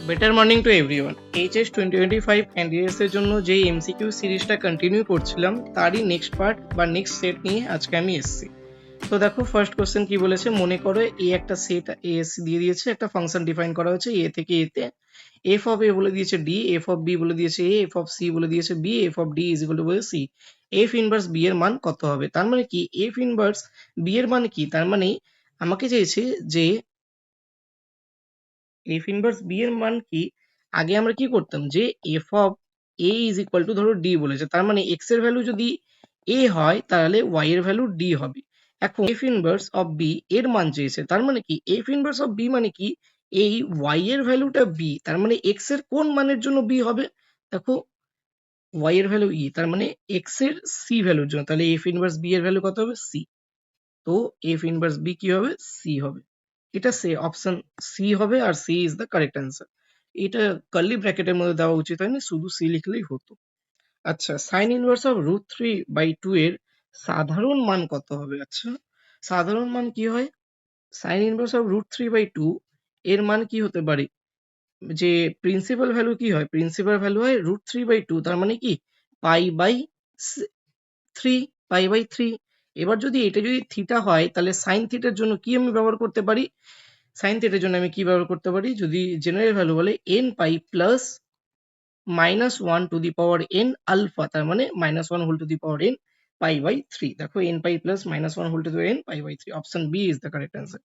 Better morning to everyone. HS 2025 candidates এর জন্য যে এমসিকিউ সিরিজটা কন্টিনিউ করছিলাম তারই নেক্সট পার্ট বা নেক্সট সেট নিয়ে আজকে আমি এসেছি। তো দেখো ফার্স্ট কোশ্চেন কি বলেছে, মনে করো এ একটা সেট এএসসি দিয়ে দিয়েছে, একটা ফাংশন ডিফাইন করা হয়েছে এ থেকে এতে। এফ অফ এ বলে দিয়েছে ডি, এফ অফ বি বলে দিয়েছে এ, এফ অফ সি বলে দিয়েছে B, F of D is equal to বলে সি। এফ ইনভার্স বি এর মান কত হবে? তার মানে কি এফ ইনভার্স বি এর মান কি? তার মানে আমাকে চেয়েছে যে এফ ইনভার্স বি এর মান কি। আগে আমরা কি করতাম যে F of A is equal two, ধরো ডি বলেছে, তার মানে এক্স এর ভ্যালু যদি এ হয় তাহলে ওয়াই এর ভ্যালু ডি হবে। এখন এফ ইনভার্স অফ বি এর মান চেয়েছে, তার মানে কি এফ ইনভার্স অফ বি মানে কি এই ওয়াই এর ভ্যালুটা বি, তার মানে এক্স এর কোন মানের জন্য বি হবে? দেখো ওয়াই এর ভ্যালু ই, তার মানে এক্স এর সি ভ্যালুর জন্য, তাহলে এফ ইনভার্স বি এর ভ্যালু কত হবে? সি। তো এফ ইনভার্স বি কি হবে? সি হবে। এটা সে অপশন সি হবে, আর c is the correct answer. এটা কার্লি ব্র্যাকেটের মধ্যে দেওয়া উচিত হয়নি, শুধু সি লিখলেই হতো। আচ্ছা, সাইন ইনভার্স অফ √3/2 এর সাধারণ মান কত হবে? আচ্ছা, সাধারণ মান কি হয়? সাইন ইনভার্স অফ √3/2 এর মান কি হতে পারে? যে প্রিন্সিপাল ভ্যালু কি হয়? প্রিন্সিপাল ভ্যালু হয় √3/2, তার মানে কি পাই/3, পাই/3। এবার যদি এটা যদি থিটা হয় তাহলে সাইন থিটার জন্য কি আমি ব্যবহার করতে পারি? সাইন থিটার জন্য আমি কি ব্যবহার করতে পারি? যদি জেনারেল ভ্যালু বলে n pi plus -1 to the power n alpha, তার মানে -1 whole to the power n পাই/3। দেখো n pi plus -1 whole to the power n পাই/3, option b is the correct answer.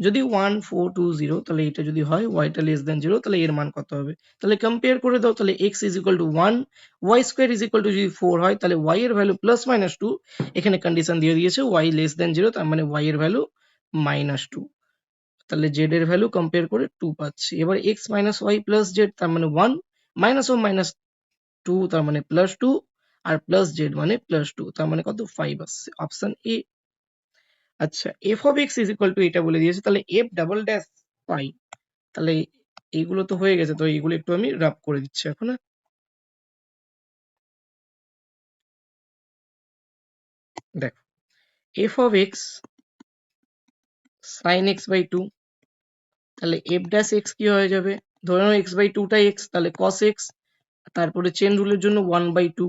যদি 1 4 2 0, তাহলে এটা যদি হয় ওয়াইটা লেস দেন 0, তাহলে এর মান কত হবে? তাহলে কম্পেয়ার করে দাও, তাহলে x is equal to 1, Y square is equal to, যদি 4 হয় তাহলে y এর ভ্যালু +-2, এখানে কন্ডিশন দিয়ে দিয়েছে y লেস দেন 0, তার মানে y এর ভ্যালু -2। তাহলে z এর ভ্যালু কম্পেয়ার করে 2 পাচ্ছি। এবার x minus Y plus Z, তার মানে 1, -1 - 2, তার মানে +2, আর প্লাস জেড মানে +2, তার মানে কত? 5 আসছে, অপশন এ। আচ্ছা, F of x is equal two এটা বলে দিয়েছে, তাহলে এফ ডাবল ড্যাশ পাই, তাহলে এইগুলো তো হয়ে গেছে, তো এইগুলো একটু আমি রাব করে দিচ্ছি এখন। দেখো F of x sign x/2, তাহলে এফ ড্যাশ এক্স কি হয়ে যাবে? ধরে নাও x/2টাই এক্স, তাহলে কস এক্স, তারপরে চেন রুলের জন্য 1/2,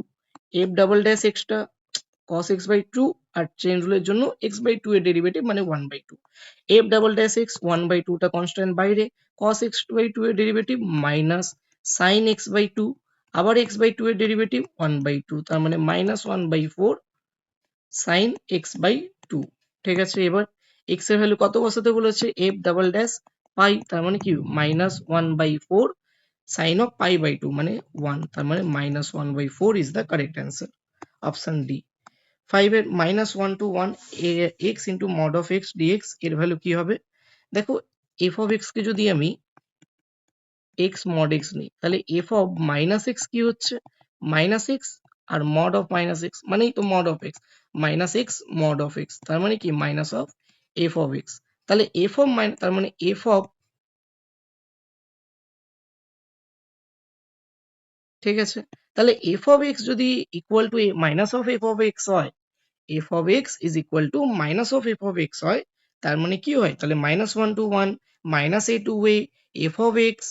F double dash extra cos x/2, আর চেন রুলের জন্য x/2 এর ডেরিভেটিভ মানে 1/2। এফ ডাবল ড্যাশ এক্স 1/2 টা কনস্ট্যান্ট বাইরে, cos x/2 এর ডেরিভেটিভ মাইনাস সাইন x/2, আবার x/2 এর ডেরিভেটিভ 1/2, তার মানে -1/4 সাইন x/2। ঠিক আছে, এবার x এর ভ্যালু কত বসাতে বলেছে? এফ ডাবল ড্যাশ পাই, তার মানে কি -1/4 সাইন অফ পাই/2 মানে 1, তার মানে -1/4 is the correct answer, option D. 5 এর -1 to 1 x into mod of X DX এর ভ্যালু কি হবে? দেখো এফ অফ এক্স কে যদি আমি এক্স মড এক্স নিই, তাহলে এফ অফ মাইনাস এক্স কি হচ্ছে? মাইনাস এক্স, আর মড অফ মাইনাস এক্স মানেই তো mod of x, minus x mod of x, তার মানে কি minus of f of x. তাহলে এফ অফ তার মানে এফ অফ, ঠিক আছে, তাহলে এফ অফ এক্স যদি equal to minus of f of x হয়, f of x is equal to minus of f of x হয়, তার মানে কি হয়? তাহলে -1 to 1 -a to a F of x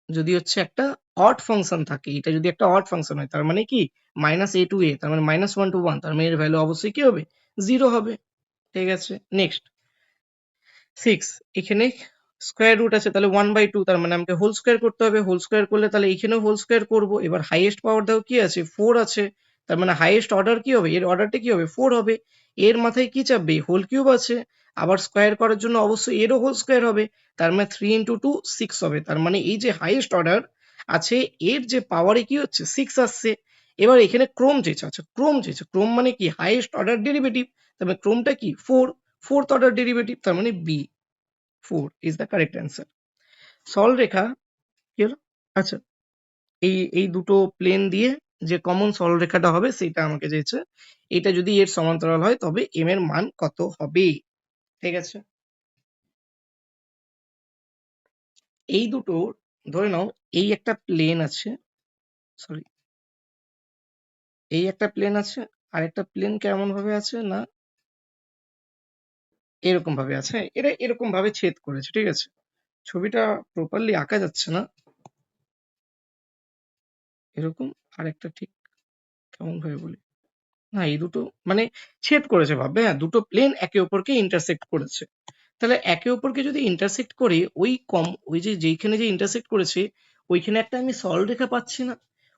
যদি হচ্ছে একটা অড ফাংশন থাকে, এটা যদি একটা অড ফাংশন হয়, তার মানে কি -a to a, তার মানে -1 to 1, তার মানে এর ভ্যালু অবশ্যই কি হবে? 0 হবে। ঠিক আছে, নেক্সট 6, এখানে স্কোয়ার রুট আছে, তাহলে 1/2, তার মানে আমাকে হোল স্কোয়ার করতে হবে, হোল স্কোয়ার করলে তাহলে এখানেও হোল স্কোয়ার করবো। এবার হাইয়েস্ট পাওয়ার দাও কি আছে? 4 আছে, তার মানে হাইয়েস্ট অর্ডার কি হবে? এর অর্ডারটা কি হবে? 4 হবে। এর মাথায় কি চাপবে? হোল কিউব আছে, আবার স্কোয়ার করার জন্য অবশ্যই এরও হোল স্কোয়ার হবে, তার মানে 3 × 2 6 হবে, তার মানে এই যে হাইয়েস্ট অর্ডার আছে এর যে পাওয়ারে কি হচ্ছে? 6 আসছে। এবার এখানে ক্রম চেয়েছে, আচ্ছা ক্রম চেয়েছে, ক্রম মানে কি? হাইয়েস্ট অর্ডার ডেরিভেটিভ, তার মানে ক্রমটা কি? 4, ফোর্থ অর্ডার ডেরিভেটিভ, তার মানে B, 4 is the correct answer. সরলরেখা কি হলো? আচ্ছা, এই দুটো প্লেন দিয়ে যে কমন সরলরেখাটা হবে সেটা আমাকে চেয়েছে। এটা যদি এর সমান্তরাল হয় তবে m এর মান কত হবে? ঠিক আছে, এই দুটো ধরে নাও, এই একটা প্লেন আছে, সরি, এই একটা প্লেন আছে, আর একটা প্লেন কেমন ভাবে আছে না এরকম ভাবে আছে, এরা এরকম ভাবে ছেদ করেছে, ঠিক আছে। ছবিটা প্রপারলি আঁকা যাচ্ছে না, এরকম। আরেকটা ঠিক কেমন ভাবে বলি, না এই দুটো মানে ছেদ করেছে ভাববে, হ্যাঁ দুটো প্লেন একে অপরকে ইন্টারসেক্ট করেছে। তাহলে একে অপরকে যদি ইন্টারসেক্ট করে ওই যে যেইখানে যে ইন্টারসেক্ট করেছে ওইখানে একটা আমি সরলরেখা পাচ্ছি না,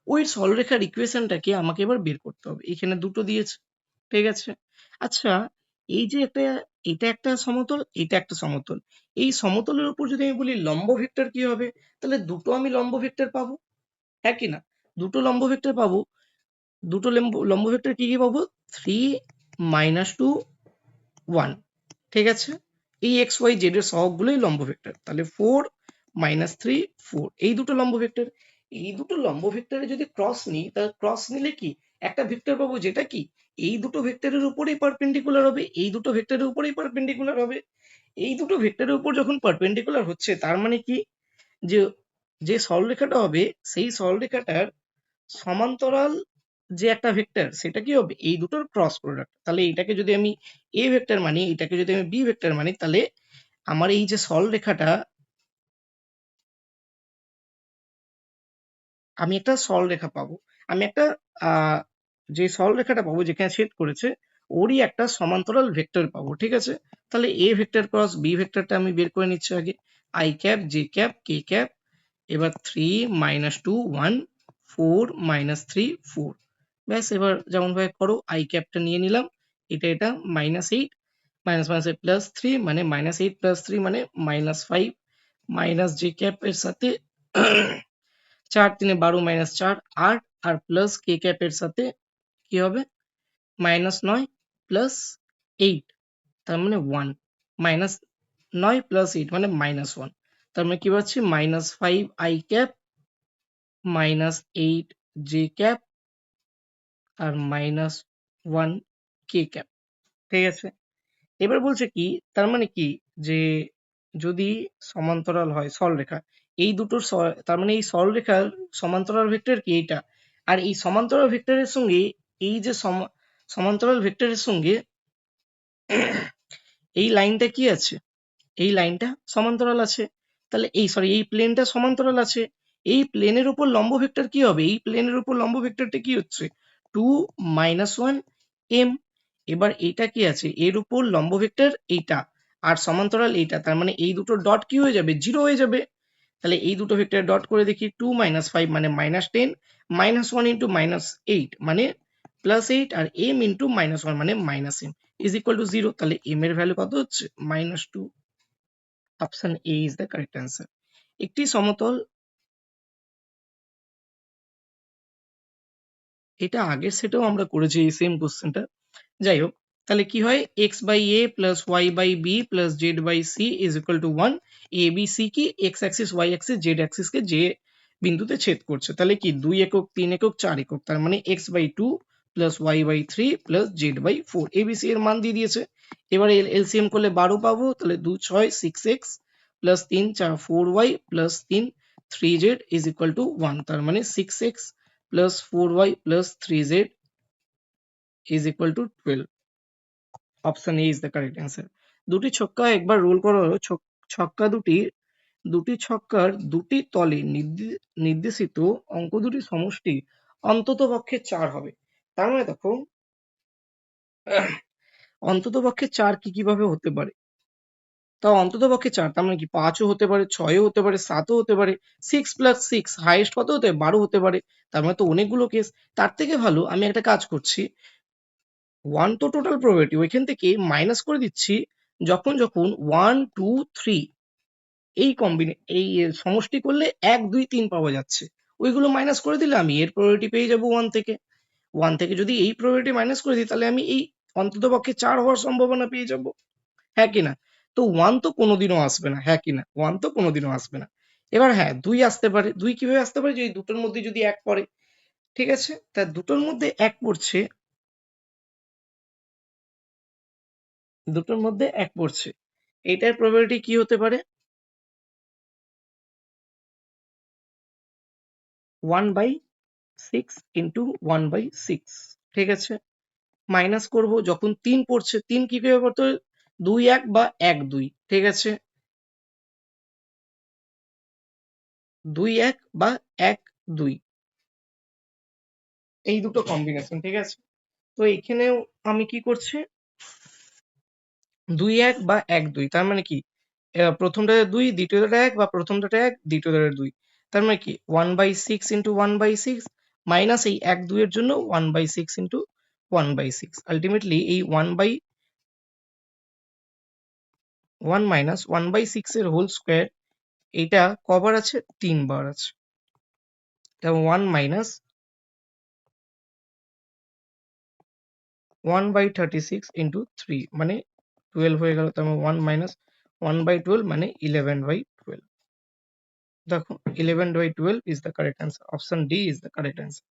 ওই সরলরেখার ইকুয়েশনটাকে আমাকে এবার বের করতে হবে। এখানে দুটো দিয়েছে, ঠিক আছে। আচ্ছা, এই যে একটা, এটা একটা সমতল, এটা একটা সমতল, এই সমতলের উপর যদি আমি বলি লম্ব ভেক্টর কি হবে, তাহলে দুটো আমি লম্ব ভেক্টর পাবো, হ্যাঁ কি না? দুটো লম্ব ভেক্টর পাবো। দুটো লম্ব লম্ব ভেক্টর কি কি পাবো? 3 -2 1, ঠিক আছে। এই এক্স ওয়াই জেড এর সহগগুলোই লম্ব ভেক্টর, তাহলে 4 -3 4, এই দুটো লম্ব ভেক্টর। এই দুটো লম্ব ভেক্টরে যদি ক্রস নিই, তাহলে ক্রস নিলে কি একটা ভেক্টর পাবো যেটা কি এই দুটো ভেক্টরের উপরেই পারপেন্ডিকুলার হবে, এই দুটো ভেক্টরের উপরেই পারপেন্ডিকুলার হবে। এই দুটো ভেক্টরের উপর যখন পারপেন্ডিকুলার হচ্ছে তার মানে কি, যে যে সরলরেখাটা হবে সেই সরলরেখাটার সমান্তরাল যে একটা ভেক্টর সেটা কি হবে এই দুটোর ক্রস প্রোডাক্ট। তাহলে এটাকে যদি আমি এ ভেক্টর মানি, এটাকে যদি আমি বি ভেক্টর মানি, তাহলে আমার এই যে সরলরেখাটা, আমি একটা সরলরেখা পাবো, আমি একটা আহ যে সরলরেখাটা পাবো যেখানে ছেদ করেছে ওরই একটা সমান্তরাল ভেক্টর পাবো, ঠিক আছে। তাহলে এ ভেক্টর ক্রস বি ভেক্টরটা আমি বের করে নিচ্ছি আগে, I cap J cap K cap. এবার 3 -2 1 4 -3 4, ব্যাস। এবার যেমন ভাবে করো, আই ক্যাপটা নিয়ে নিলাম, এটা -8, মাইনাস মাইনাসে +3 মানে -8 + 3 মানে -5, মাইনাস জে ক্যাপ এর সাথে 4 3 12 -4 8, আর প্লাস কে ক্যাপ এর সাথে কি হবে -9 +8, তার মানে 1, -9 + 8 মানে -1, তার মানে কি পাচ্ছি -5 আই ক্যাপ -8 জে ক্যাপ আর -1 কে ক্যাপ, ঠিক আছে। এবার বলছে কি, তার মানে কি, যে যদি সমান্তরাল হয় সরলরেখা, এই দুটোর তার মানে এই সরলরেখার সমান্তরাল ভেক্টর কি এইটা, আর এই সমান্তরাল ভেক্টরের সঙ্গে এই যে সমান্তরাল ভেক্টরের সঙ্গে এই লাইনটা কি আছে, এই লাইনটা সমান্তরাল আছে। তাহলে এই প্লেনটা সমান্তরাল আছে, এই প্লেনের উপর লম্ব ভেক্টর কি হবে, এই প্লেনের উপর লম্ব ভেক্টরটা কি হচ্ছে 2 -1 m। এবার এটা কি আছে, এর উপর লম্ব ভেক্টর এইটা আর সমান্তরাল এইটা, তার মানে এই দুটো ডট কি হয়ে যাবে, জিরো হয়ে যাবে। তাহলে এই দুটো ভেক্টর ডট করে দেখি, 2 -5 মানে -10, -1 ইন্টু -8 মানে +8, আর m ইন্টু -1 মানে -m ইজ ইকুয়াল টু 0। তাহলে m এর ভ্যালু কত হচ্ছে -2। Option A is the correct answer. একটি সমতল, এটা আগের সেটেও আমরা করেছি এই সেম কোশ্চেনটা, যাই হোক। তাহলে কি হয়, x by a plus Y by b plus Z by c is equal to 1। A b c কি x axis y axis z অ্যাক্সিসকে যে বিন্দুতে ছেদ করছে, তাহলে কি 2 একক 3 একক 4 একক, তার মানে X by 2 plus Y by 3 plus Z by 4, ABC এর মান দিয়ে দিয়েছে। এবারে এলসিএম করলে 12 পাবো, তাহলে 2 6 6 X plus 3 4 4 Y plus 3 3 Z is equal to 1, তার মানে 6 X plus 4 Y plus 3 Z is equal to 12। Option A is the correct answer. দুটি ছক্কা একবার রোল করা হলো, ছক্কা দুটি ছক্কার দুটি তলে নির্দেশিত অঙ্ক দুটির সমষ্টি অন্ততপক্ষে 4 হবে। তার মানে দেখো, অন্ততপক্ষে 4 কি কিভাবে হতে পারে, তাও অন্ততপক্ষে 4 তার মানে কি 5ও হতে পারে, 6ও হতে পারে, 7ও হতে পারে, 6 প্লাস 6 হাইয়েস্ট কত হতে পারে, 12 হতে পারে। তার মানে তো অনেকগুলো কেস। তার থেকে ভালো আমি একটা কাজ করছি, 1 তো টোটাল প্রবাবিলিটি, ওইখান থেকে মাইনাস করে দিচ্ছি যখন যখন 1 2 3 এই সমষ্টি করলে 1 2 3 পাওয়া যাচ্ছে, ওইগুলো মাইনাস করে দিলে আমি এর প্রবাবিলিটি পেয়ে যাবো 1 থেকে। 1 থেকে যদি এই প্রবাবিলিটি মাইনাস করে দিই তাহলে আমি এই অন্ততপক্ষে 4 হওয়ার সম্ভাবনা পেয়ে যাবো, হ্যাঁ কিনা? তো 1 তো কোনোদিনও আসবে না, হ্যাঁ কিনা? 1 তো কোনোদিনও আসবে না। এবার হ্যাঁ 2 আসতে পারে, 2 কিভাবে আসতে পারে, যে এই দুটোর মধ্যে যদি 1 পড়ে, ঠিক আছে। তা দুটোর মধ্যে 1 পড়ছে, দুটোর মধ্যে 1 পড়ছে, এইটার প্রবাবিলিটি কি হতে পারে, 1/6 ইন্টু 1/6, ঠিক আছে। মাইনাস করব যখন 3 পড়ছে, 3 কি করে করতে হয়, 2 1 বা 1 2, ঠিক আছে। 2 1 বা 1 2, এই দুটো কম্বিনেশন, ঠিক আছে। তো এখানেও আমি কি করছি, 2 1 বা 1 2, তার মানে কি প্রথমটাতে 2, দ্বিতীয়টাতে 1, বা প্রথমটাতে 1, দ্বিতীয়টাতে 2, তার মানে কি 1/6 ইন্টু 1/6 মাইনাস এই 1 2 এর জন্য 1/6 ইন্টু 1/6, আলটিমেটলি এই 1 মাইনাস 1/6 এর হোল স্কোয়ার, এটা কবার আছে, 3 বার আছে। তাহলে 1 মাইনাস 1/36 ইন্টু 3 মানে 12 হয়ে গেল। তার মানে 1 মাইনাস 1/12 মানে 11/12। দেখো 11/12 is the correct answer, option D is the correct answer.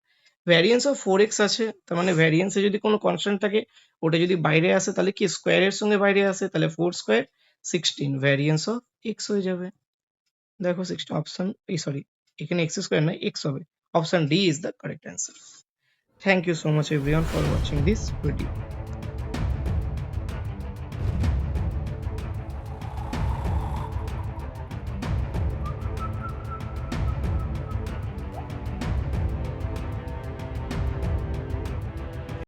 Variance of 4x আছে, তার মানে ভ্যারিয়েন্সে যদি কোনো কনস্ট্যান্ট থাকে ওটা যদি বাইরে আসে তাহলে কি স্কোয়ারের সঙ্গে বাইরে আসে, তাহলে 4 স্কোয়ার 16, ভ্যারিয়েন্স অফ x হয়ে যাবে। দেখো 16 অপশন, এই সরি, এখানে x স্কোয়ার না x হবে, option D is the correct answer. Thank you so much everyone for watching this video.